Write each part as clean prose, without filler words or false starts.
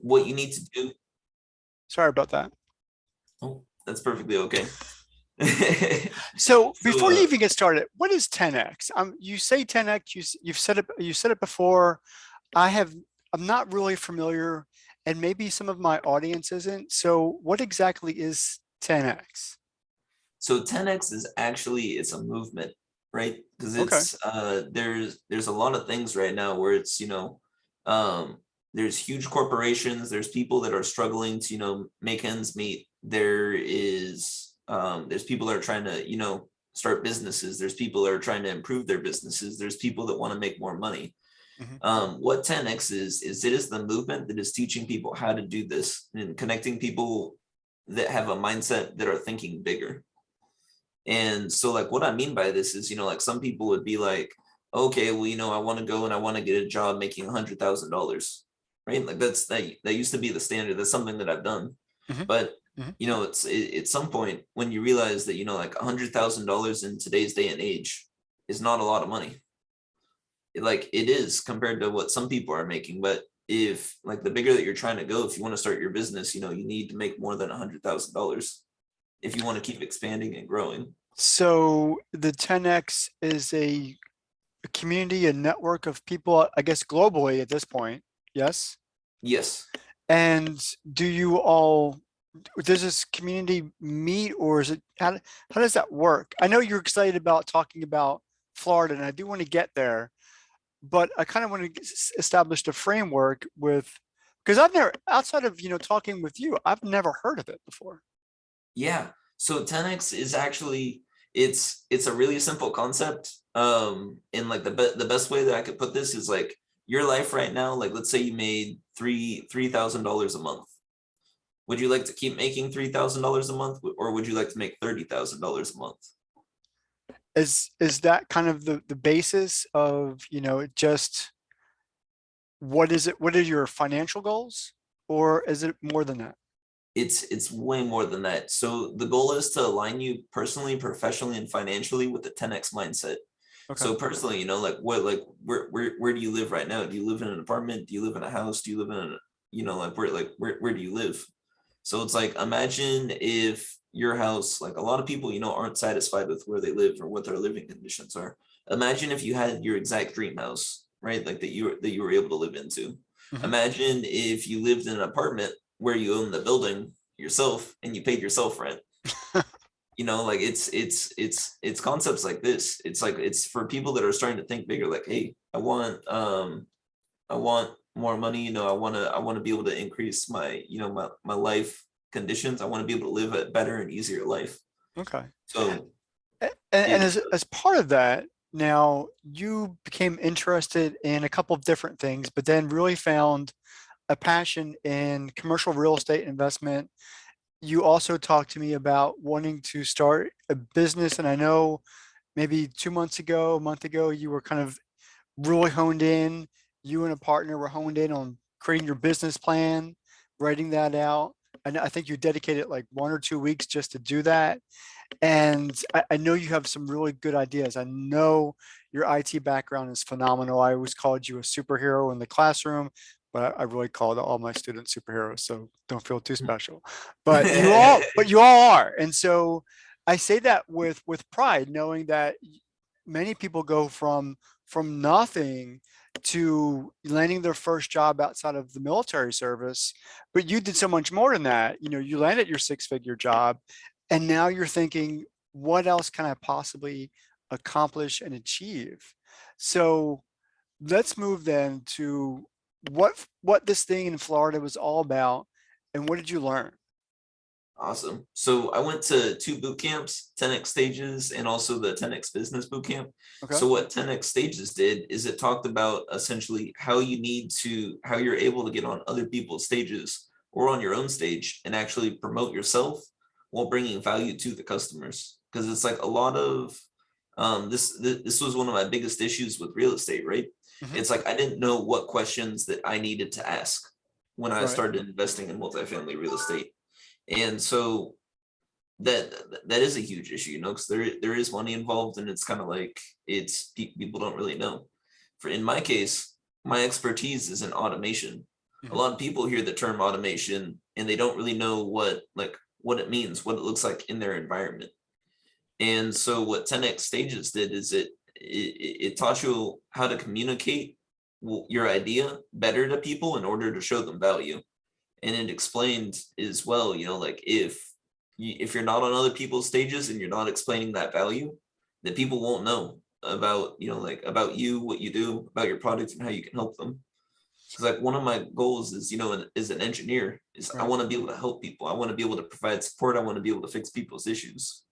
what you need to do. Sorry about that. Oh, that's perfectly okay. So So, before you even get started, what is 10x? You say 10x. You've said it. You said it before. I have. I'm not really familiar, and maybe some of my audience isn't. So, what exactly is 10x? so 10x is actually it's a movement, right? Because Okay. it's there's a lot of things right now where it's um there's huge corporations, there's people that are struggling to make ends meet. There's people that are trying to start businesses. There's people that are trying to improve their businesses. There's people that want to make more money. Mhm. What 10x is it is the movement that is teaching people how to do this and connecting people that have a mindset that are thinking bigger. And so like what I mean by this is, like some people would be like, okay, well, I want to go and I want to get a job making $100,000, right? Like that used to be the standard. That's something that I've done. Mhm. But Mhm. at some point when you realize that, like $100,000 in today's day and age is not a lot of money. Like it is compared to what some people are making. But if like the bigger that you're trying to go, if you want to start your business, you need to make more than $100,000 if you want to keep expanding and growing. So the 10x is a community, a network of people, I guess globally at this point. Yes. Yes. And do you all, does this community meet, or is it, how does that work? I know you're excited about talking about Florida, and I do want to get there, but I kind of want to establish a framework with, because I've never, outside of, talking with you, I've never heard of it before. Yeah. So 10x is actually it's a really simple concept. And like the best way that I could put this is like your life right now, like let's say you made $3,000 a month. Would you like to keep making $3,000 a month or would you like to make $30,000 a month? Is that kind of the basis of, just what is it? What are your financial goals? Or is it more than that? It's way more than that. So the goal is to align you personally, professionally, and financially with the 10x mindset. Okay. So personally, like what where do you live right now? Do you live in an apartment? Do you live in a house? Do you live in a where do you live? So it's like imagine if your house, like a lot of people, aren't satisfied with where they live or what their living conditions are. Imagine if you had your exact dream house, right? Like that you were able to live into. Hmm. Imagine if you lived in an apartment where you own the building yourself and you paid yourself rent. Like it's concepts like this. It's like it's for people that are starting to think bigger, like, hey, I want more money, I want to be able to increase my, my life conditions. I want to be able to live a better and easier life. Okay. So And it as part of that, now you became interested in a couple of different things, but then really found a passion in commercial real estate investment. You also talked to me about wanting to start a business. And I know maybe 2 months ago, a month ago, you were kind of really honed in. You and a partner were honed in on creating your business plan, writing that out. And I think you dedicated like 1 or 2 weeks just to do that. And I know you have some really good ideas. I know your IT background is phenomenal. I always called you a superhero in the classroom, but I really called all my students superheroes. So don't feel too special. But you all are. And so I say that with pride, knowing that many people go from nothing to landing their first job outside of the military service, but you did so much more than that. You landed your six-figure job, and now you're thinking, what else can I possibly accomplish and achieve? So let's move then to what this thing in Florida was all about, and what did you learn? Awesome. So I went to two boot camps, 10x stages, and also the 10x business boot camp. Okay. So what 10x stages did is it talked about essentially how you're able to get on other people's stages or on your own stage and actually promote yourself while bringing value to the customers. Because it's like a lot of this was one of my biggest issues with real estate, right? Hmm. It's like I didn't know what questions that I needed to ask when I Right. started investing in multifamily real estate. And so that that is a huge issue, because there is money involved, and it's kind of like people don't really know. For in my case, my expertise is in automation. A Mhm. lot of people hear the term automation and they don't really know what it means, what it looks like in their environment. And so what 10x stages did is it taught you how to communicate your idea better to people in order to show them value. And it explained as well, like if you're not on other people's stages and you're not explaining that value, then people won't know about, like about you, what you do, about your product and how you can help them. Because like one of my goals is, as an engineer, is I Right. want to be able to help people. I want to be able to provide support. I want to be able to fix people's issues.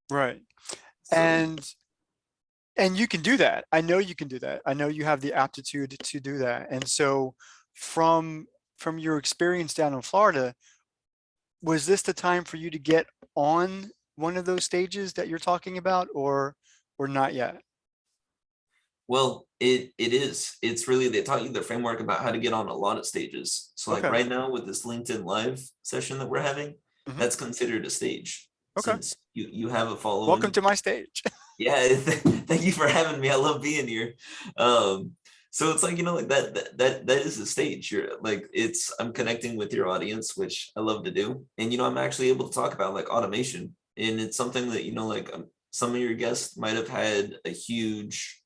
Right. So And you can do that. I know you can do that. I know you have the aptitude to do that. And so from your experience down in Florida, was this the time for you to get on one of those stages that you're talking about, or not yet? well, it is. It's really they taught you the framework about how to get on a lot of stages. So like Okay. right now with this LinkedIn live session that we're having, Mhm. that's considered a stage Okay. since you have a Welcome following. to my stage. Yeah, thank you for having me. I love being here. Um, so it's like, like that is a stage. You're like I'm connecting with your audience, which I love to do. And I'm actually able to talk about like automation. And it's something that, some of your guests might have had a huge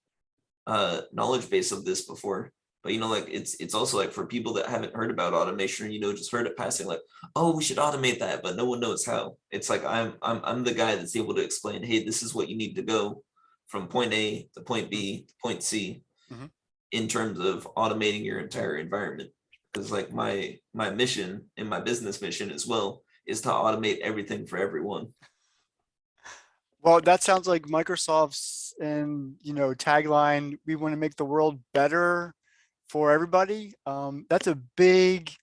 knowledge base of this before. But like it's also like for people that haven't heard about automation, just heard it passing, like, oh, we should automate that, but no one knows how. It's like I'm the guy that's able to explain, hey, this is what you need to go from point A to point B to point C Mhm. in terms of automating your entire environment. Because like my mission and my business mission as well is to automate everything for everyone. Well, that sounds like Microsoft's and tagline. We want to make the world better for everybody. That's a big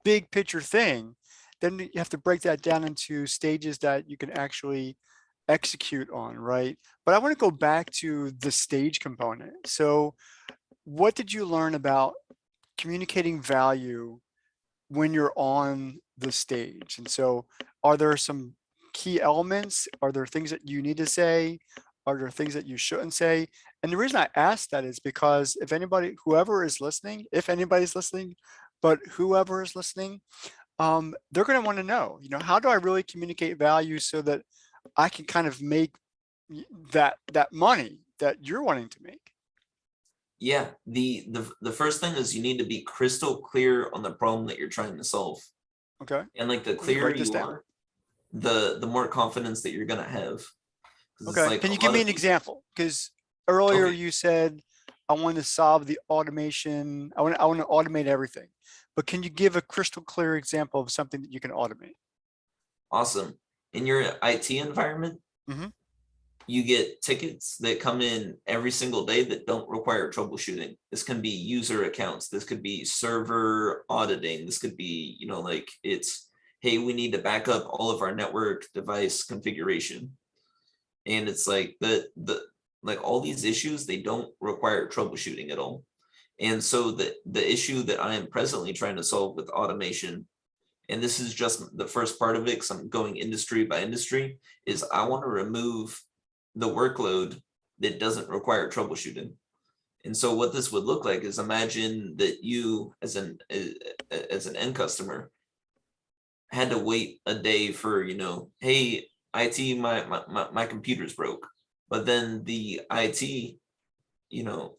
picture thing. Then you have to break that down into stages that you can actually execute on, right? But I want to go back to the stage component. So, what did you learn about communicating value when you're on the stage? And so, are there some key elements? Are there things that you need to say? Are there things that you shouldn't say? And the reason I ask that is because whoever is listening, if anybody's listening, but whoever is listening, they're going to want to know, how do I really communicate value so that I can kind of make that money that you're wanting to make? Yeah, the first thing is you need to be crystal clear on the problem that you're trying to solve. Okay, And like the let me clearer write this you down. are, the more confidence that you're gonna have. Because it's Okay, like can a you give lot me of an people. example? Because earlier Okay, you said I want to solve the automation. I want to automate everything. But can you give a crystal clear example of something that you can automate? awesome. In your IT environment, Hmm. you get tickets that come in every single day that don't require troubleshooting. This can be user accounts. This could be server auditing. This could be, like it's, hey, we need to back up all of our network device configuration. And it's like the like all these issues, they don't require troubleshooting at all. And so the issue that I am presently trying to solve with automation, and this is just the first part of it because I'm going industry by industry, is I want to remove the workload that doesn't require troubleshooting. And so what this would look like is imagine that you as an end customer had to wait a day for, hey, IT, my computer's broke. But then the IT,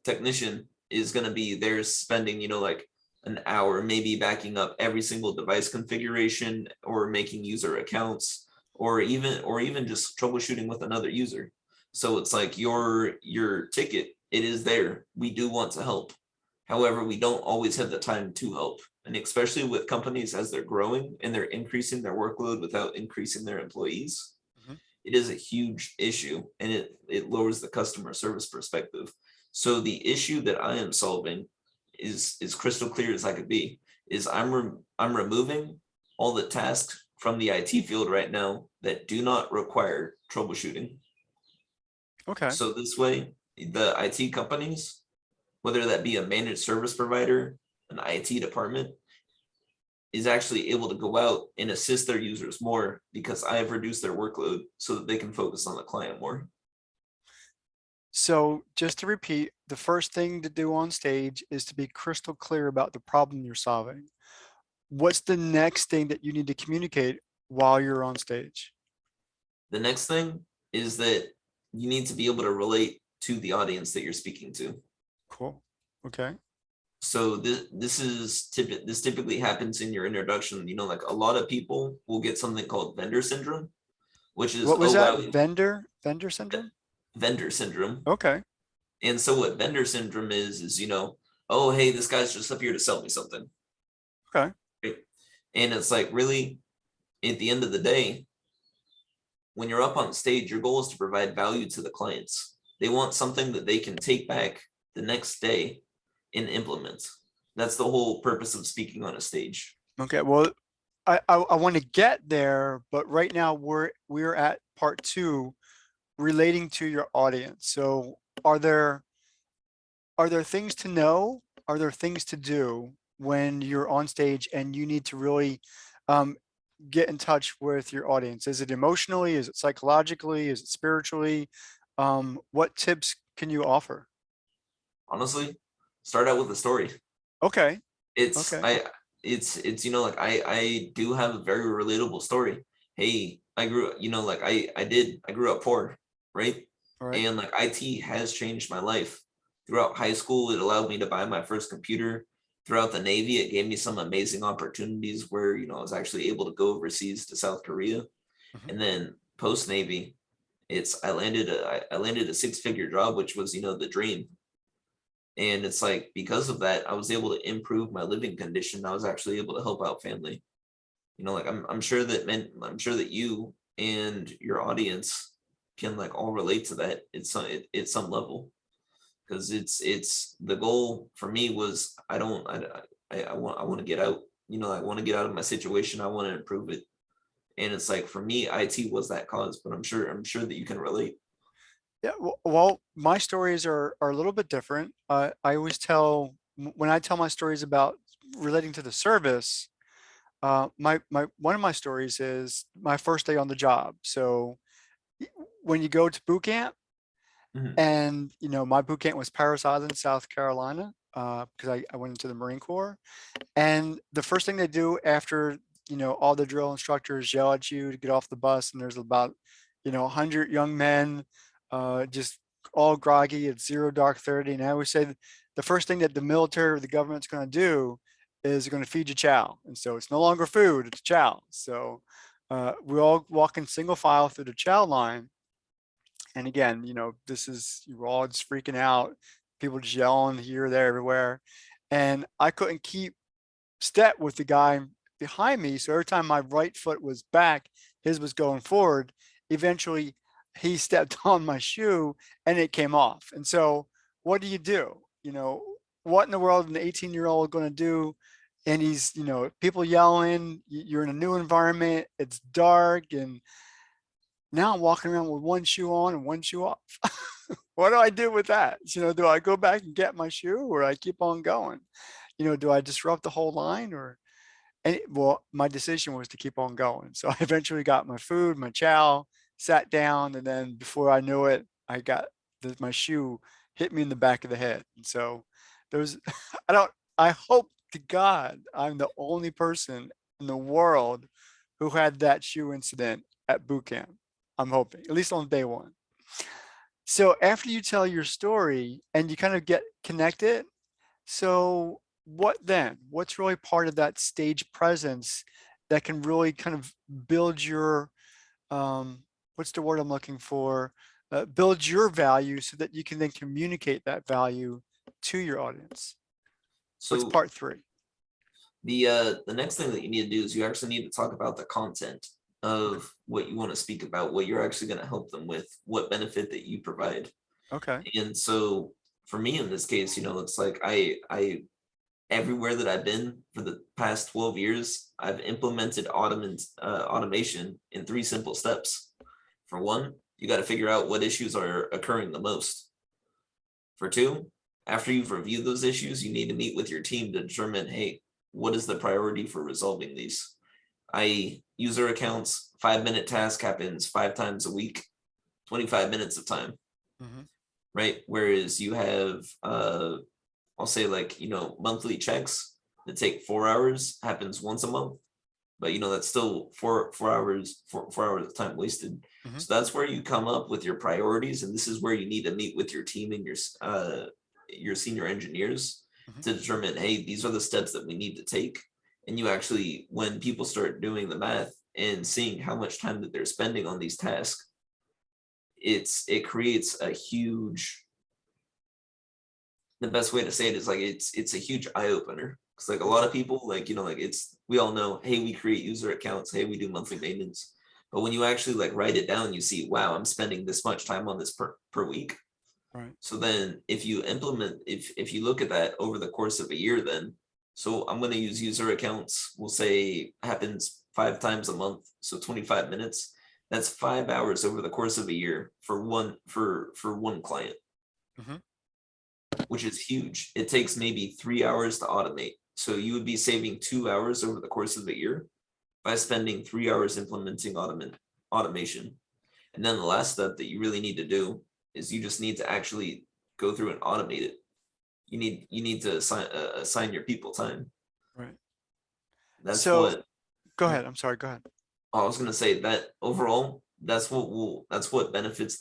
technician is going to be there spending, like an hour, maybe backing up every single device configuration or making user accounts or even just troubleshooting with another user. So it's like your ticket, it is there. We do want to help. However, we don't always have the time to help. And especially with companies as they're growing and they're increasing their workload without increasing their employees, Hmm. it is a huge issue and it lowers the customer service perspective. So the issue that I am solving is crystal clear as I could be. Is I'm removing all the tasks from the IT field right now that do not require troubleshooting. Okay. So this way, the IT companies, whether that be a managed service provider, an IT department, is actually able to go out and assist their users more because I have reduced their workload so that they can focus on the client more. So just to repeat, the first thing to do on stage is to be crystal clear about the problem you're solving. What's the next thing that you need to communicate while you're on stage? The next thing is that you need to be able to relate to the audience that you're speaking to. Cool. Okay. So this typically happens in your introduction. You know, like a lot of people will get something called vendor syndrome, which is, What was oh that? wow, Vendor syndrome? vendor syndrome. Okay. And so what vendor syndrome is, you know, oh, hey, this guy's just up here to sell me something. Okay. Right? And it's like, really, at the end of the day, when you're up on stage, your goal is to provide value to the clients. They want something that they can take back the next day and implement. That's the whole purpose of speaking on a stage. Okay. Well, I want to get there, but right now we're at part two, relating to your audience. So are there things to know? Are there things to do when you're on stage and you need to really um, get in touch with your audience? Is it emotionally? Is it psychologically? Is it spiritually? What tips can you offer? Honestly, start out with a story. Okay. It's Okay. I it's you know, like I do have a very relatable story. Hey, I grew, you know, like I grew up poor, right? All right. And like IT has changed my life. Throughout high school, it allowed me to buy my first computer. Throughout the Navy, it gave me some amazing opportunities where, you know, I was actually able to go overseas to South Korea. Mhm. And then post Navy, I landed a six-figure job, which was, you know, the dream. And it's like, because of that, I was able to improve my living condition. I was actually able to help out family. You know, like I'm sure that you and your audience can like all relate to that. It's some level, because it's the goal for me was, I don't I want to get out. You know, I want to get out of my situation. I want to improve it. And it's like, for me, IT was that cause, but I'm sure that you can relate. Yeah. Well, my stories are a little bit different. I always tell when I tell my stories about relating to the service. My one of my stories is my first day on the job. So when you go to boot camp, Mhm. and my boot camp was Paris Island, South Carolina, because I went into the Marine Corps. And the first thing they do after all the drill instructors yell at you to get off the bus, and there's about 100 young men, just all groggy. It's 0 dark 30, and I always say that the first thing that the military or the government's going to do is going to feed you chow, and so it's no longer food, it's chow. So we all walk in single file through the chow line, and again, this is, you're all just freaking out, people just yelling here, there, everywhere, and I couldn't keep step with the guy behind me. So every time my right foot was back, his was going forward. Eventually, he stepped on my shoe and it came off. And so, what do? What in the world is an 18-year-old going to do? And he's, people yelling, you're in a new environment, it's dark, and now I'm walking around with one shoe on and one shoe off. What do I do with that? Do I go back and get my shoe, or I keep on going? Do I disrupt the whole line, or well, my decision was to keep on going. So I eventually got my food, my chow, sat down, and then before I knew it, I got my shoe hit me in the back of the head. And so there's, I hope to God I'm the only person in the world who had that shoe incident at boot camp. I'm hoping, at least on day one. So after you tell your story and you kind of get connected, so what then? What's really part of that stage presence that can really kind of build your, what's the word I'm looking for? Build your value so that you can then communicate that value to your audience. What's So part three? the next thing that you need to do is you actually need to talk about the content Okay. of what you want to speak about, what you're actually going to help them with, what benefit that you provide. Okay. And so for me in this case, you know, it's like I everywhere that I've been for the past 12 years, I've implemented automation in three simple steps. For one, you got to figure out what issues are occurring the most. For two, after you've reviewed those issues, you need to meet with your team to determine, hey, what is the priority for resolving these? User accounts, 5-minute task happens 5 times a week, 25 minutes of time. Hmm. right? Whereas you have, I'll say like, monthly checks that take 4 hours happens once a month, but that's still four hours, 4 hours of time wasted. Mhm. So that's where you come up with your priorities, and this is where you need to meet with your team and your senior engineers Mhm. to determine, hey, these are the steps that we need to take. And you actually, when people start doing the math and seeing how much time that they're spending on these tasks, it creates a huge, the best way to say it is like it's a huge eye opener. Because like a lot of people, like like we all know, hey, we create user accounts, hey, we do monthly maintenance. But when you actually like write it down, you see, wow, I'm spending this much time on this per week. Right. So then if you implement, if you look at that over the course of a year, then so I'm going to use user accounts, we'll say happens 5 times a month, so 25 minutes. That's 5 hours over the course of a year for one client, Mhm. which is huge. It takes maybe 3 hours to automate. So you would be saving 2 hours over the course of a year by spending 3 hours implementing automation. And then the last step that you really need to do is you just need to actually go through and automate it. You need to assign your people time. Right. That's So what go ahead. I'm sorry. Go ahead. I was gonna say, that overall, that's what benefits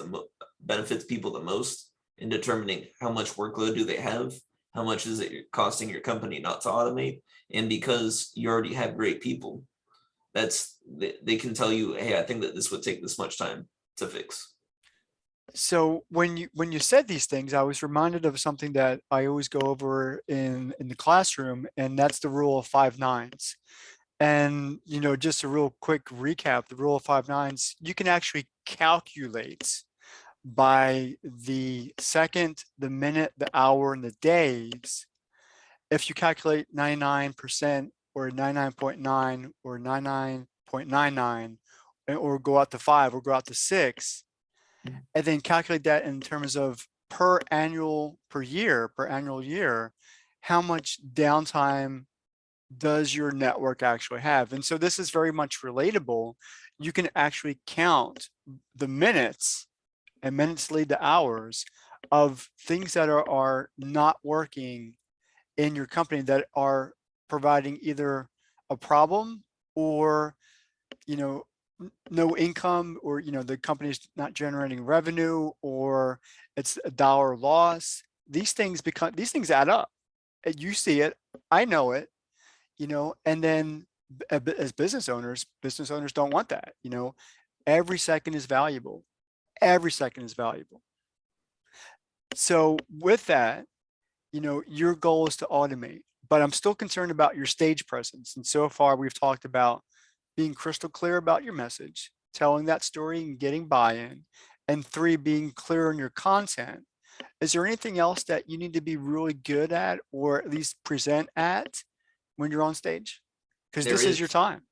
people the most in determining how much workload do they have, how much is it costing your company not to automate, and because you already have great people, they can tell you, hey, I think that this would take this much time to fix. So when you said these things, I was reminded of something that I always go over in the classroom, and that's the rule of 5 9s. And just a real quick recap, the rule of 5 9s, you can actually calculate by the second, the minute, the hour, and the days. If you calculate 99% or 99.9 or 99.99, or go out to 5 or go out to 6, and then calculate that in terms of per annual year, how much downtime does your network actually have? And so this is very much relatable. You can actually count the minutes, and minutes lead to hours, of things that are not working in your company, that are providing either a problem, or you know no income, or the company's not generating revenue, or it's a dollar loss. These things add up, and you see it, I know it, and then as business owners don't want that. Every second is valuable. Every second is valuable. So with that, your goal is to automate, but I'm still concerned about your stage presence. And so far we've talked about being crystal clear about your message, telling that story and getting buy-in, and 3, being clear on your content. Is there anything else that you need to be really good at, or at least present at, when you're on stage? Because There this is your is time.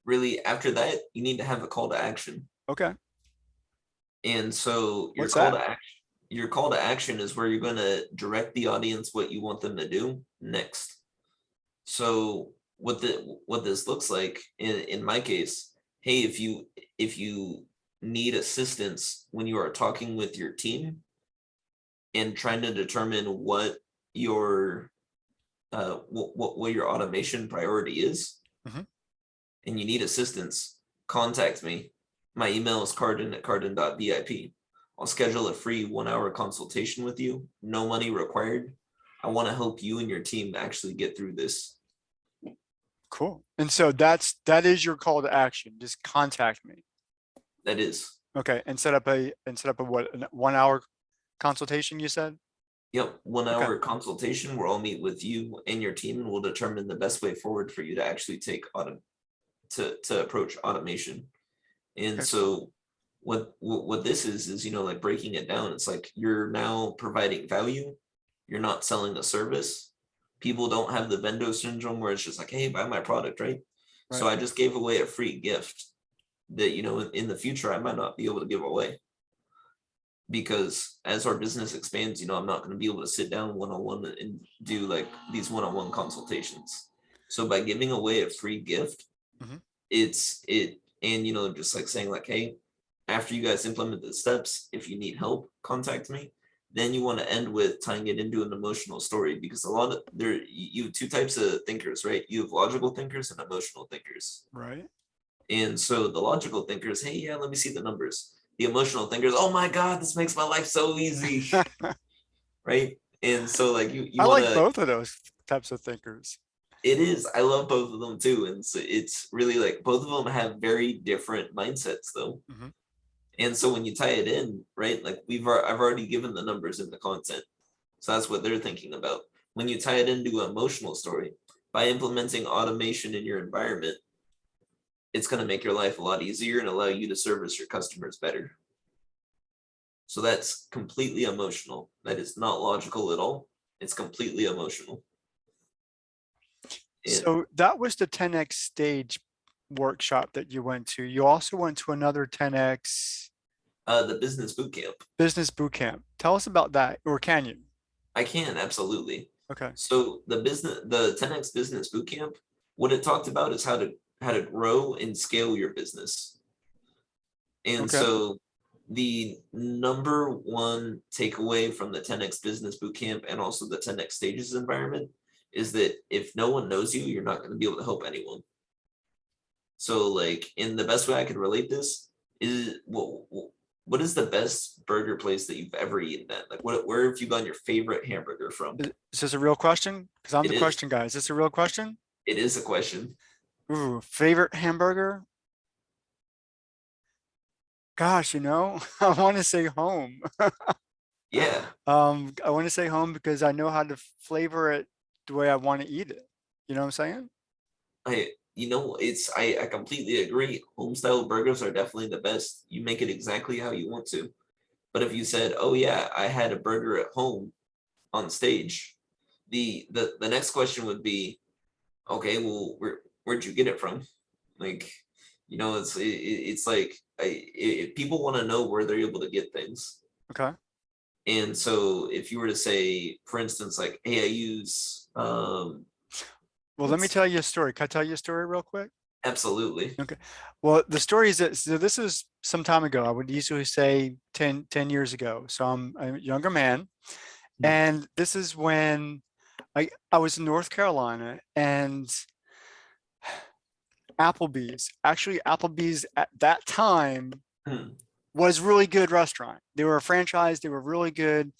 really, after that, you need to have a call to action. Okay. And so What's that? your call to action is where you're going to direct the audience what you want them to do next. So what this looks like in my case, hey, if you need assistance when you are talking with your team and trying to determine what your what your automation priority is, Mhm. and you need assistance, contact me. My email is cardin@cardin.vip. I'll schedule a free 1 hour consultation with you, no money required. I want to help you and your team actually get through this. Cool. And so that is your call to action. Just contact me. That is, Okay. And set up a what, a 1 hour consultation, you said? yep, one Okay. hour consultation where I'll meet with you and your team and we'll determine the best way forward for you to actually take to approach automation. And Okay, cool. so what this is like breaking it down. It's like you're now providing value. You're not selling a service. People don't have the vendor syndrome where it's just like, hey, buy my product, right? So Right. I just gave away a free gift that in the future I might not be able to give away, because as our business expands, I'm not going to be able to sit down one-on-one and do like these one-on-one consultations. So by giving away a free gift, Mhm. and just like saying like, hey, after you guys implement the steps, if you need help, contact me. then you want to end with tying it into an emotional story, because a lot of you have two types of thinkers, right? You have logical thinkers and emotional thinkers. Right. And so the logical thinkers, hey, yeah, let me see the numbers. The emotional thinkers, oh my God, this makes my life so easy, right? And so like you I want like to, both of those types of thinkers. it is, I love both of them too. And so it's really like both of them have very different mindsets though. Mhm. And so when you tie it in, right, like I've already given the numbers in the content. So that's what they're thinking about. When you tie it into an emotional story, by implementing automation in your environment, it's going to make your life a lot easier and allow you to service your customers better. So that's completely emotional. That is not logical at all. It's completely emotional. And So that was the 10x stage workshop that you went to. You also went to another 10x the business boot camp, business boot camp. Tell us about that, or can you? I can absolutely. Okay. So the 10x business boot camp, what it talked about is how to grow and scale your business. And Okay. so the number one takeaway from the 10x business bootcamp and also the 10x stages environment is that if no one knows you, you're not going to be able to help anyone. So like, in the best way I could relate this is what is the best burger place that you've ever eaten at? Like where have you gotten your favorite hamburger from? Is this a real question? Because I'm It the is. question guy. Is this a real question? It is a question. Ooh, favorite hamburger? Gosh, I want to say home. Yeah. I want to say home because I know how to flavor it the way I want to eat it. You know what I'm saying? I completely agree. Home style burgers are definitely the best. You make it exactly how you want to. But if you said, "Oh yeah, I had a burger at home on stage," the next question would be, "Okay, well, where'd you get it from?" Like, it's like people want to know where they're able to get things. Okay. And so if you were to say, for instance, like, "Hey, I use Well, let me let's tell you a story. Can I tell you a story real quick? absolutely." Okay. Well, the story is that so this is some time ago. I would usually say 10 years ago. So I'm a younger man. Mhm. And this is when I was in North Carolina and Applebee's at that time Hmm. was really good restaurant. They were a franchise, they were really good.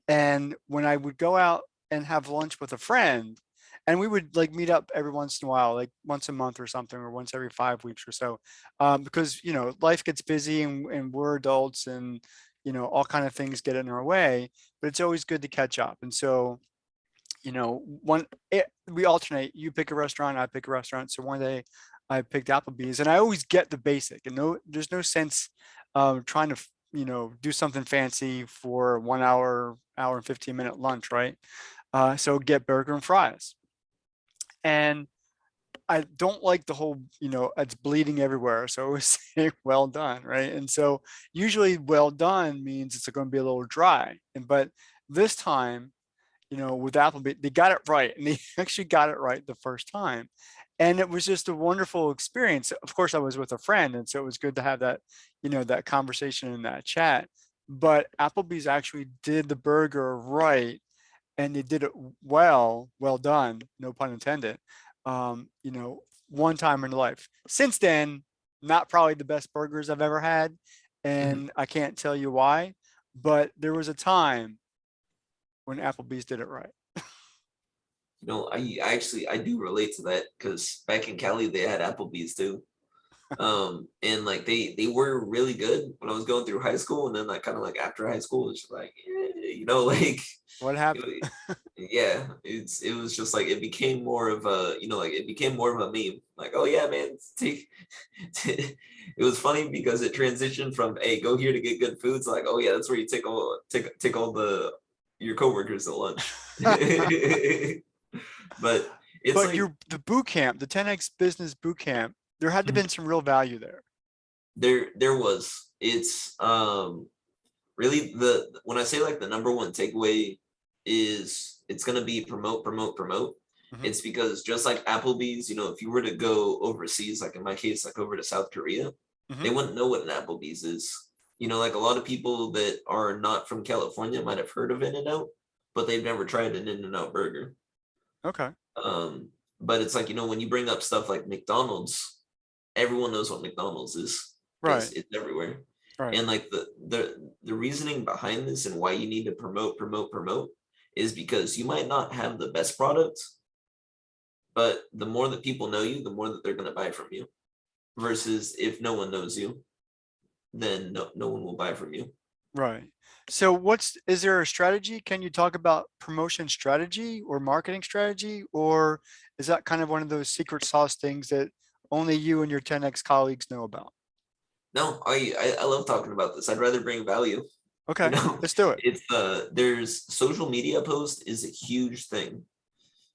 And when I would go out and have lunch with a friend, and we would like meet up every once in a while, like once a month or something, or once every 5 weeks or so, because life gets busy and we're adults and all kind of things get in our way. But it's always good to catch up. And so we alternate. You pick a restaurant, I pick a restaurant. So one day I picked Applebee's, and I always get the basic. And there's no sense trying to do something fancy for 1 hour, hour and 15-minute lunch, right? So get burger and fries. And I don't like the whole, it's bleeding everywhere. So I always say well done, right? And so usually well done means it's going to be a little dry. But this time, with Applebee, they got it right, and they actually got it right the first time, and it was just a wonderful experience. Of course, I was with a friend, and so it was good to have that, that conversation and that chat. But Applebee's actually did the burger right, and they did it well done, no pun intended. One time in life. Since then, not probably the best burgers I've ever had, Mhm. and I can't tell you why, but there was a time when Applebee's did it right. I do relate to that because back in Cali they had Applebee's too. And like they were really good when I was going through high school, and then like kind of like after high school, it's just like like What happened? it, yeah, it was just like it became more of a like it became more of a meme. Like, oh yeah, man, take. It was funny because it transitioned from, hey, go here to get good foods, like, oh yeah, that's where you take all the your coworkers at lunch. But it's But like the boot camp, the 10x business boot camp, there had to mhm, been some real value there. there was it's really the when I say like the number one takeaway is it's gonna be promote, promote, promote. Mhm. It's because just like Applebee's, if you were to go overseas, like in my case, like over to South Korea, they Mhm. wouldn't know what an Applebee's is. You know, like a lot of people that are not from California might have heard of In-N-Out, but they've never tried an In-N-Out burger. Okay. But it's like, you know, when you bring up stuff like McDonald's, everyone knows what McDonald's is because Right. it's everywhere. Right. And like the reasoning behind this and why you need to promote is because you might not have the best product, but the more that people know you, the more that they're going to buy from you. Versus if no one knows you, then no one will buy from you. Right. So is there a strategy? Can you talk about promotion strategy or marketing strategy? Or is that kind of one of those secret sauce things that only you and your 10x colleagues know about? No, I love talking about this. I'd rather bring value. You Okay, know, let's do it. it's there's social media post is a huge thing.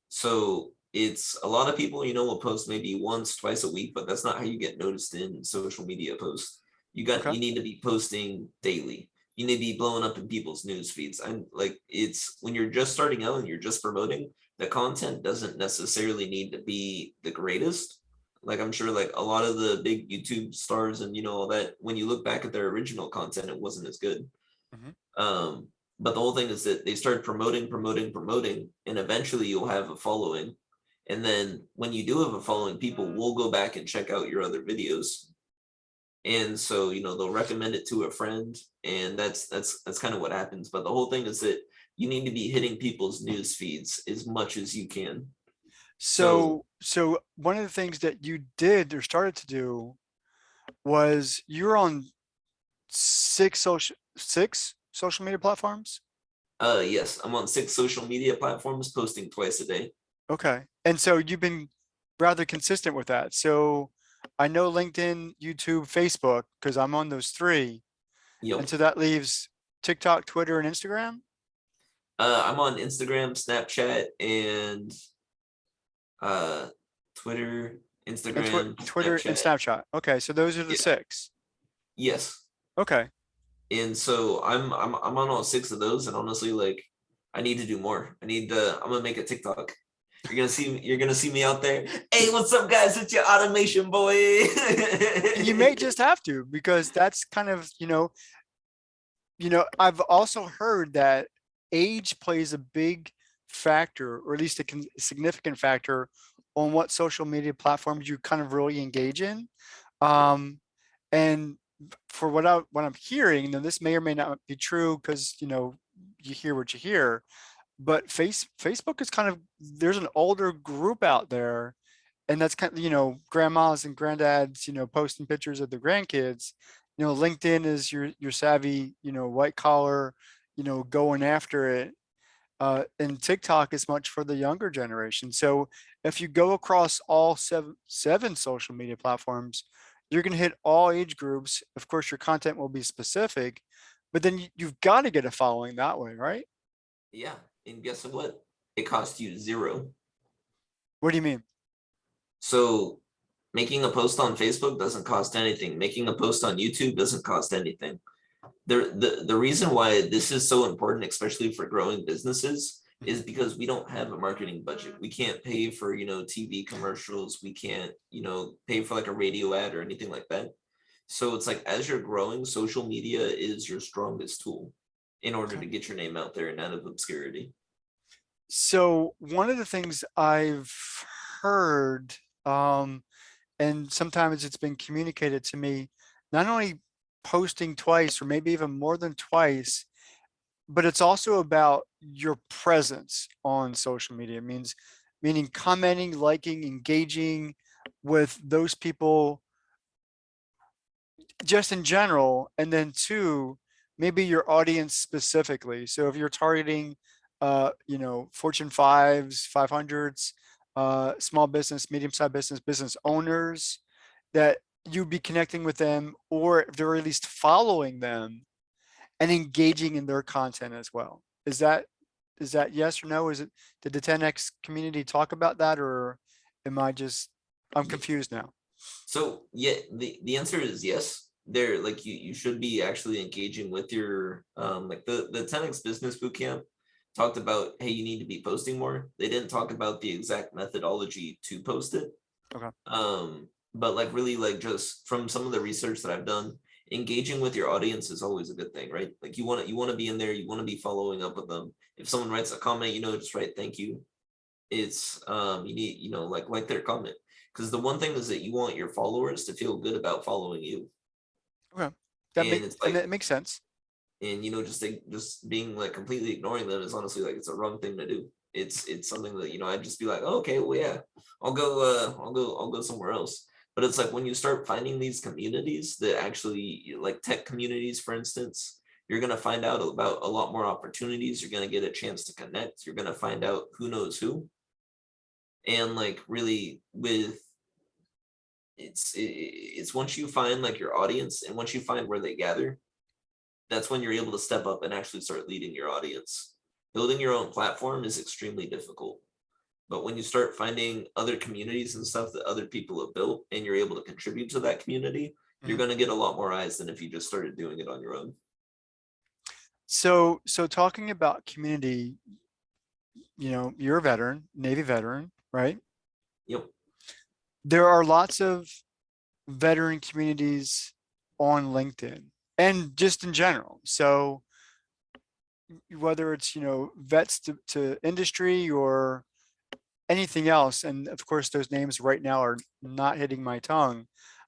So it's a lot of people, you know, will post maybe once, twice a week, but that's not how you get noticed in social media posts. Okay. You need to be posting daily. You need to be blowing up in people's news feeds. I'm like, it's when you're just starting out and you're just promoting, the content doesn't necessarily need to be the greatest. Like I'm sure like a lot of the big YouTube stars and you know all that, when you look back at their original content, it wasn't as good. Mhm. Um, but the whole thing is that they start promoting, and eventually you'll have a following. And then when you do have a following, people will go back and check out your other videos. And so, you know, they'll recommend it to a friend, and that's kind of what happens. But the whole thing is that you need to be hitting people's news feeds as much as you can. So So one of the things that you did or started to do was you're on six social media platforms. yes, I'm on 6 social media platforms posting twice a day. Okay. And so you've been rather consistent with that. So I know LinkedIn, YouTube, Facebook, because I'm on those three. And Yep. so that leaves TikTok, Twitter, and Instagram. I'm on Instagram, Snapchat, and uh Twitter, And Instagram, Twitter and Snapchat. Snapchat. Okay. So those are the Yeah. six. Yes. Okay. And so I'm on all 6 of those, and honestly, like I need to do more. I'm gonna make a TikTok. You're gonna see me out there. Hey, what's up, guys? It's your automation boy. You may just have to, because that's kind of, I've also heard that age plays a big factor, or at least a significant factor on what social media platforms you kind of really engage in. Um, and for what I'm hearing, and this may or may not be true because you hear what you hear, but Facebook is kind of, there's an older group out there, and that's kind of, grandmas and granddads, posting pictures of their grandkids. LinkedIn is your savvy, white collar, going after it. And TikTok is much for the younger generation. So if you go across all seven social media platforms, you're going to hit all age groups. Of course, your content will be specific, but then you've got to get a following that way, right? Yeah, and guess what? It costs you zero. What do you mean? So making a post on Facebook doesn't cost anything. Making a post on YouTube doesn't cost anything. The reason why this is so important, especially for growing businesses, is Mhm. because we don't have a marketing budget. We can't pay for, TV commercials. We can't, pay for like a radio ad or anything like that. So it's like as you're growing, social media is your strongest tool in order Okay. to get your name out there and out of obscurity. So one of the things I've heard, and sometimes it's been communicated to me, not only posting twice or maybe even more than twice, but it's also about your presence on social media. It meaning commenting, liking, engaging with those people just in general, and then two, maybe your audience specifically. So if you're targeting Fortune 5s, 500s, small business, medium-sized business owners, that you be connecting with them, or if they're at least following them and engaging in their content as well. Is that yes or no? Did the 10x community talk about that, or am I just, I'm Yeah. confused now? So yeah, the answer is yes. There, like you should be actually engaging with your like the 10x Business Bootcamp talked about, hey, you need to be posting more. They didn't talk about the exact methodology to post it. Okay. But like really like just from some of the research that I've done, engaging with your audience is always a good thing, right? Like you want to be in there, you want to be following up with them. If someone writes a comment, just write thank you. It's you need, like their comment. Because the one thing is that you want your followers to feel good about following you. Okay. And it's like, That makes sense. and just being like completely ignoring them is honestly like it's a wrong thing to do. It's something that I'd just be like, oh, okay, well, yeah, I'll go somewhere else. But it's like when you start finding these communities that actually, like tech communities, for instance, you're gonna find out about a lot more opportunities. You're gonna get a chance to connect. You're gonna find out who knows who, and like really with it's once you find like your audience and once you find where they gather, that's when you're able to step up and actually start leading your audience. Building your own platform is extremely difficult. But when you start finding other communities and stuff that other people have built and you're able to contribute to that community, you're Mhm. going to get a lot more eyes than if you just started doing it on your own. So talking about community, you're a veteran, Navy veteran, right? Yep. There are lots of veteran communities on LinkedIn and just in general. So whether it's, vets to industry or anything else, and of course those names right now are not hitting my tongue,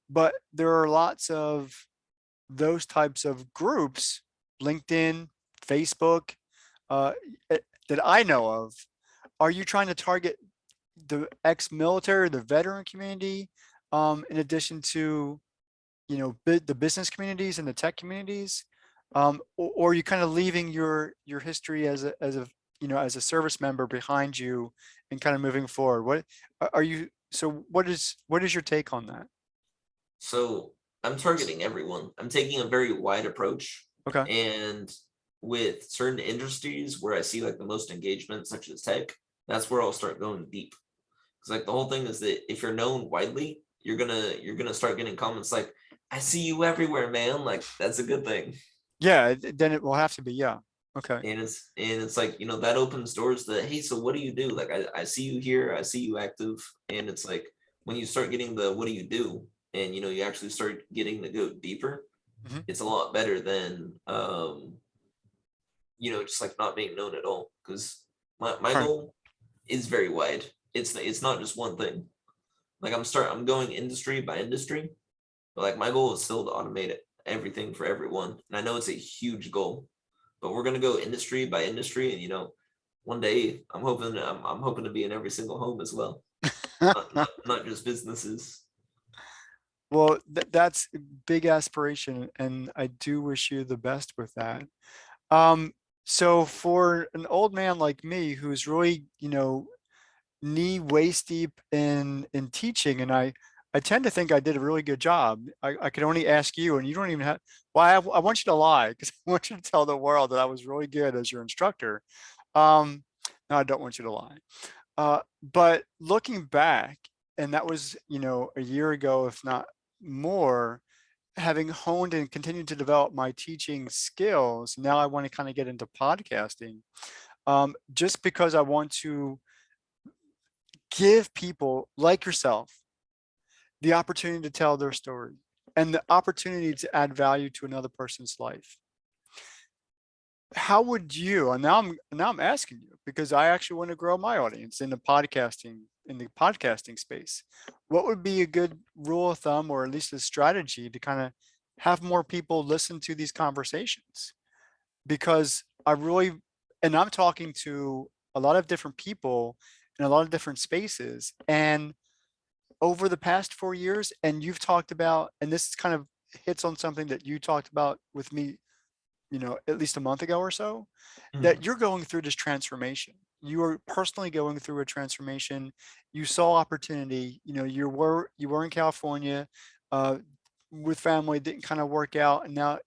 but there are lots of those types of groups, LinkedIn, Facebook, uh, that I know of. Are you trying to target the ex-military, the veteran community, in addition to, the business communities and the tech communities? Or are you kind of leaving your history as a service member behind you and kind of moving forward? Are you, so what is your take on that? So I'm targeting everyone. I'm taking a very wide approach. Okay. And with certain industries where I see like the most engagement, such as tech, that's where I'll start going deep. Because like the whole thing is that if you're known widely, you're gonna start getting comments like, I see you everywhere, man. Like that's a good thing. Yeah, then it will have to be, yeah. Okay. And it's like, that opens doors to, hey, so what do you do? Like I see you here, I see you active. And it's like when you start getting the what do you do, and you actually start getting to go deeper, Mhm. it's a lot better than just like not being known at all. Because my Right. goal is very wide. It's not just one thing. Like I'm going industry by industry, but like my goal is still to automate everything for everyone. And I know it's a huge goal, but we're gonna go industry by industry, and one day I'm hoping to be in every single home as well, not just businesses. Well, that's a big aspiration, and I do wish you the best with that. Um, so for an old man like me who's really, knee waist deep in teaching, and I tend to think I did a really good job. I could only ask you, and you don't even have. Well, I want you to lie because I want you to tell the world that I was really good as your instructor. Um, no, I don't want you to lie. But looking back, and that was, a year ago, if not more, having honed and continued to develop my teaching skills, now I want to kind of get into podcasting, just because I want to give people like yourself the opportunity to tell their story and the opportunity to add value to another person's life. How would you, and now I'm asking you because I actually want to grow my audience in the podcasting space. What would be a good rule of thumb, or at least a strategy, to kind of have more people listen to these conversations? Because and I'm talking to a lot of different people in a lot of different spaces, and over the past 4 years, and you've talked about, and this kind of hits on something that you talked about with me, at least a month ago or so, that Mhm. you're going through this transformation. You are personally going through a transformation. You saw opportunity. You were in California uh, with family, didn't kind of work out, and now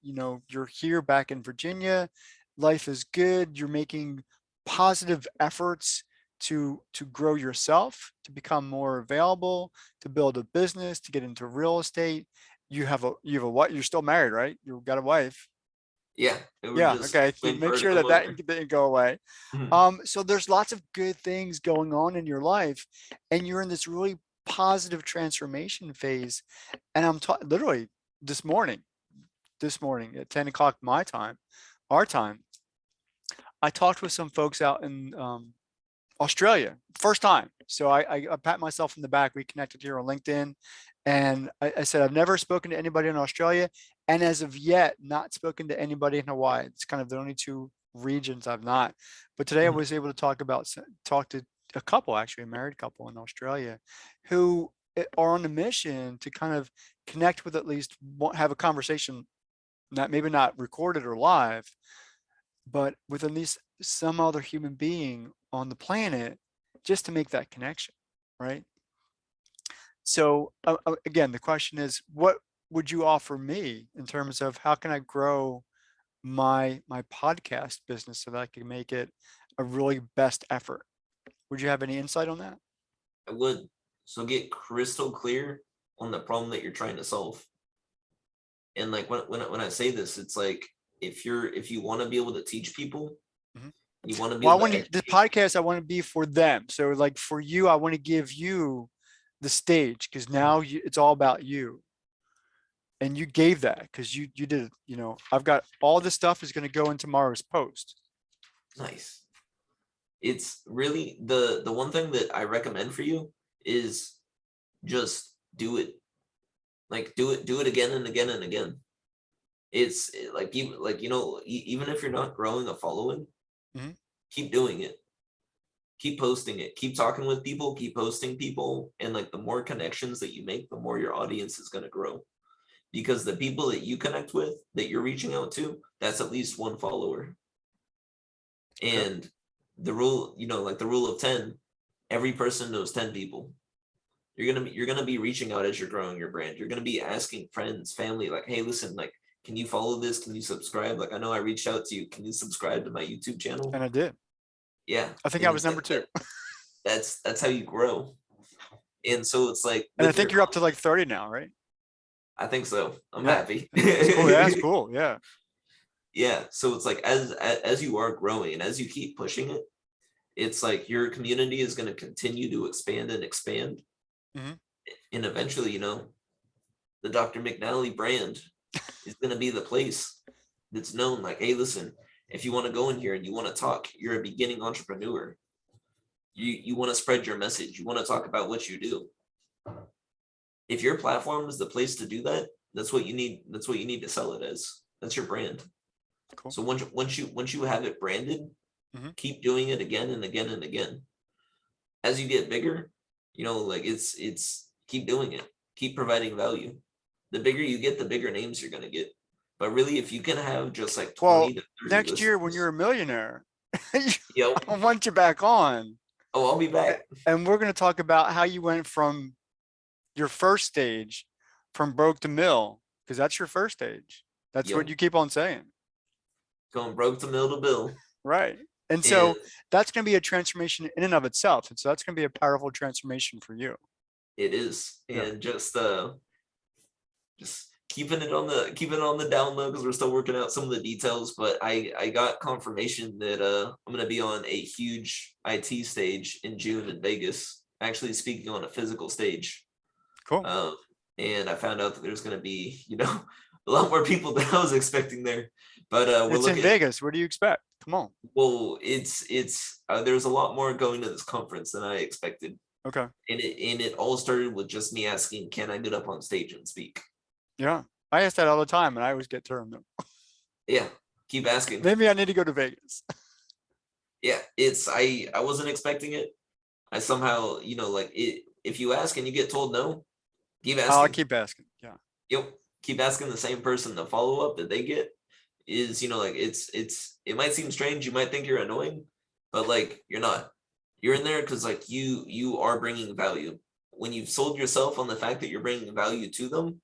you're here back in Virginia. Life is good. You're making positive efforts to grow yourself, to become more available, to build a business, to get into real estate. You have a what? You're still married, right? You've got a wife. Yeah, it would Yeah, just okay. waiting for Make her to sure come that over. didn't go away. Mhm. So there's lots of good things going on in your life, and you're in this really positive transformation phase. And I'm literally this morning, this morning at 10 o'clock my time, our time, I talked with some folks out in Australia, first time. So I pat myself in the back. We connected here on LinkedIn. And I said, I've never spoken to anybody in Australia. And as of yet, not spoken to anybody in Hawaii. It's kind of the only two regions I've not. But today I Mhm. was able to talk to a couple, actually a married couple in Australia, who are on a mission to kind of connect with, at least have a conversation, maybe not recorded or live, but with at least some other human being on the planet, just to make that connection, right? So again, the question is, what would you offer me in terms of how can I grow my podcast business so that I can make it a really best effort? Would you have any insight on that? I would. So get crystal clear on the problem that you're trying to solve. And like when I say this, it's like if you want to be able to teach people, Mhm. you want to be Well, I able want to to, the educate. podcast, I want to be for them. So like for you, I want to give you the stage because now it's all about you. And you gave that because you did, I've got all this stuff is going to go in tomorrow's post. Nice. It's really the one thing that I recommend for you is just do it. Like do it again and again and again. Like even like even if you're not growing a following, Mhm. keep doing it. Keep posting it. Keep talking with people, keep posting people, and like the more connections that you make, the more your audience is going to grow. Because the people that you connect with, that you're reaching out to, that's at least one follower. Okay. And the rule, like the rule of 10, every person knows 10 people. You're gonna be reaching out as you're growing your brand. You're gonna be asking friends, family, like, hey, listen, like, can you follow this? Can you subscribe? Like, I know I reached out to you. Can you subscribe to my YouTube channel? And I did. Yeah. I think I And was number two. that's how you grow. And so it's like And I with your think you're up to like 30 now, right? I think so. I'm Yeah. happy. That's cool. Yeah, that's cool. Yeah. Yeah. So it's like as you are growing and as you keep pushing it, it's like your community is going to continue to expand and expand. Mhm. And eventually, the Dr. McNally brand is going to be the place that's known like, hey, listen, if you want to go in here and you want to talk, you're a beginning entrepreneur. You want to spread your message. You want to talk about what you do. If your platform is the place to do that, that's what you need. That's what you need to sell it as. That's your brand. Cool. So once you have it branded, Mhm. keep doing it again and again and again. As you get bigger, like it's keep doing it. Keep providing value. The bigger you get, the bigger names you're gonna get. But really, if you can have just like 20 Well, to 30 next year when you're listeners, a millionaire, yep. I want you back on. Oh, I'll be A- back. And we're going to talk about how you went from your first stage, from broke to mill, because that's your first stage. That's what Yep. you keep on saying. Going broke to mill to bill. Right. And And so that's going to be a transformation in and of itself. And so that's going to be a powerful transformation for you. it is. Yeah. And just keeping it on the down low because we're still working out some of the details. But I got confirmation that I'm gonna be on a huge IT stage in June in Vegas, actually speaking on a physical stage. Cool. Um, and I found out that there's gonna be, a lot more people than I was expecting there. But we're It's in looking. Vegas. What do you expect? Come on. Well, it's there's a lot more going to this conference than I expected. Okay. And it all started with just me asking, can I get up on stage and speak? Yeah. I ask that all the time and I always get turned though. Yeah, keep asking. Maybe I need to go to Vegas. Yeah, I wasn't expecting it. I somehow, like it, if you ask and you get told no, keep I'll asking. keep asking. Yeah. Yep, keep asking the same person. The follow up that they get is, like it might seem strange. You might think you're annoying, but like you're not. You're in there because like you are bringing value. When you've sold yourself on the fact that you're bringing value to them,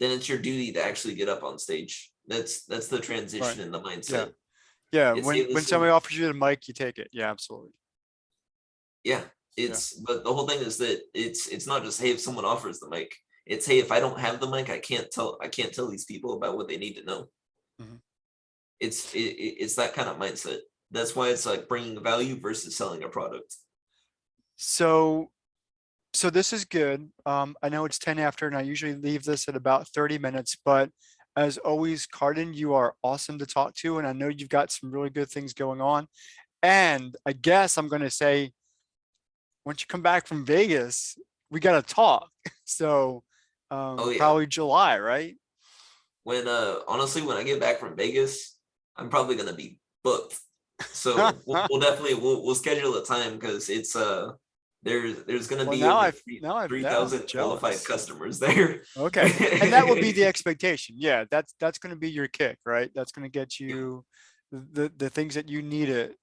then it's your duty to actually get up on stage. That's the Right. transition in the Yeah. mindset. Yeah. It's, hey, When listen, somebody offers you the mic, you take it. Yeah, absolutely. yeah, Yeah. but the whole thing is that it's not just, hey, if someone offers the mic, it's, hey, if I don't have the mic, I can't tell these people about what they need to know. Mhm. It's that kind of mindset. That's why it's like bringing value versus selling a product. So this is good. I know it's 10 after and I usually leave this at about 30 minutes, but As always, Cardin, you are awesome to talk to, and I know you've got some really good things going on. And I guess I'm going to say, once you come back from Vegas, we got to talk. So Oh yeah. probably July, right? When honestly, when I get back from Vegas, I'm probably gonna be booked. So we'll definitely we'll schedule a time because it's there's gonna Well, be over three now I'm thousand qualified jealous. customers there. Okay. And that would be the expectation. Yeah, that's going to be your kick, right? That's going to get you the things that you need it.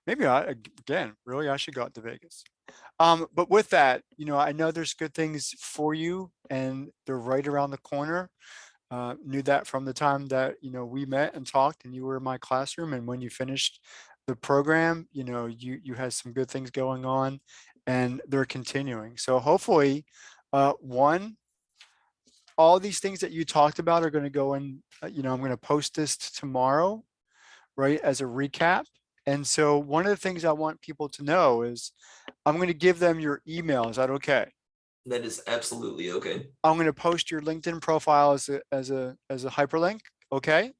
Maybe again, really, I should go out to Vegas. But with that, I know there's good things for you and they're right around the corner. Knew that from the time that, we met and talked and you were in my classroom, and when you finished the program, you had some good things going on and they're continuing. So hopefully, one, all these things that you talked about are going to go in, I'm going to post this tomorrow, right, as a recap. And so one of the things I want people to know is I'm going to give them your email. Is that okay? That is absolutely okay. I'm going to post your LinkedIn profile as a hyperlink. Okay.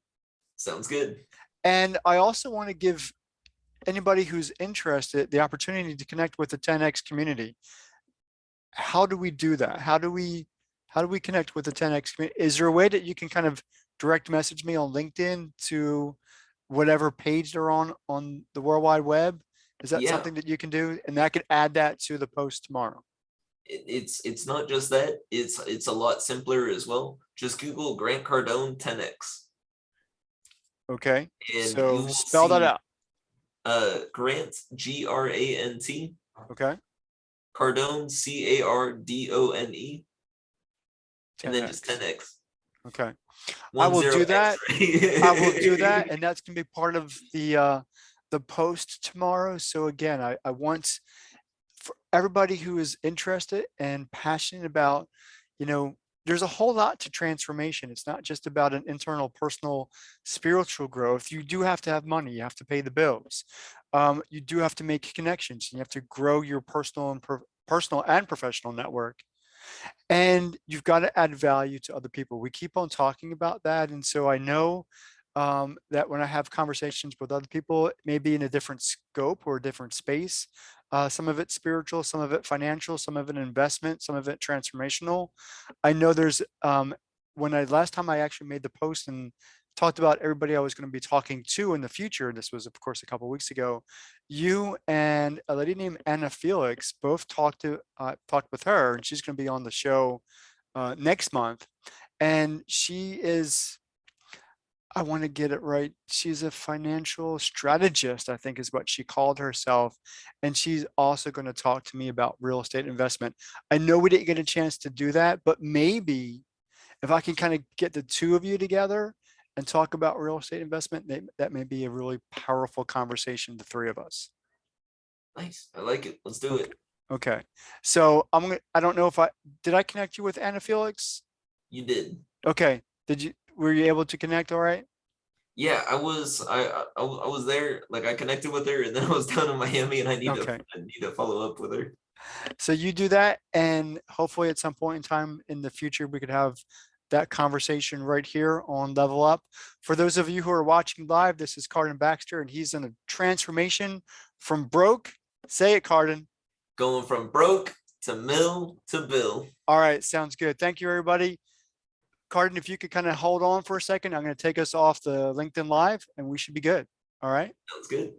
Sounds good. And I also want to give anybody who's interested the opportunity to connect with the 10X community. How do we do that? How do we connect with the 10X community? Is there a way that you can kind of direct message me on LinkedIn to whatever page they're on the World Wide Web? Is that Yeah, something that you can do? And I could add that to the post tomorrow. it's not just that. It's a lot simpler as well. Just Google Grant Cardone 10x, Okay. and you So will spell that see out. Grant Grant Okay. Cardone Cardone, and then just 10X. 10x. Okay. I will do 10x, that. I will do that. right? And that's going to be part of the post tomorrow. So again, I want for everybody who is interested and passionate about, there's a whole lot to transformation. It's not just about an internal, personal, spiritual growth. You do have to have money. You have to pay the bills. You do have to make connections. You have to grow your personal and professional network. And you've got to add value to other people. We keep on talking about that. And so I know that when I have conversations with other people, maybe in a different scope or a different space, some of it spiritual, some of it financial, some of it investment, some of it transformational. I know there's when I last time I actually made the post and talked about everybody I was going to be talking to in the future. This was, of course, a couple of weeks ago. You and a lady named Anna Felix both talked with her, and she's going to be on the show next month. And she is, I want to get it right. She's a financial strategist, I think is what she called herself. And she's also going to talk to me about real estate investment. I know we didn't get a chance to do that, but maybe if I can kind of get the two of you together and talk about real estate investment, that may be a really powerful conversation, the three of us. Nice. I like it. Let's do Okay. it. Okay. So I don't know if did I connect you with Anna Felix? You did. Okay. Were you able to connect all right? Yeah, I was there. Like I connected with her, and then I was down in Miami, and Okay. I need to follow up with her. So you do that, and hopefully at some point in time in the future, we could have that conversation right here on Level Up. For those of you who are watching live, this is Cardin Baxter, and he's in a transformation from broke. Say it, Cardin. Going from broke to mill to bill. All right, sounds good. Thank you, everybody. Cardin, if you could kind of hold on for a second, I'm going to take us off the LinkedIn Live, and we should be good. All right. Sounds good.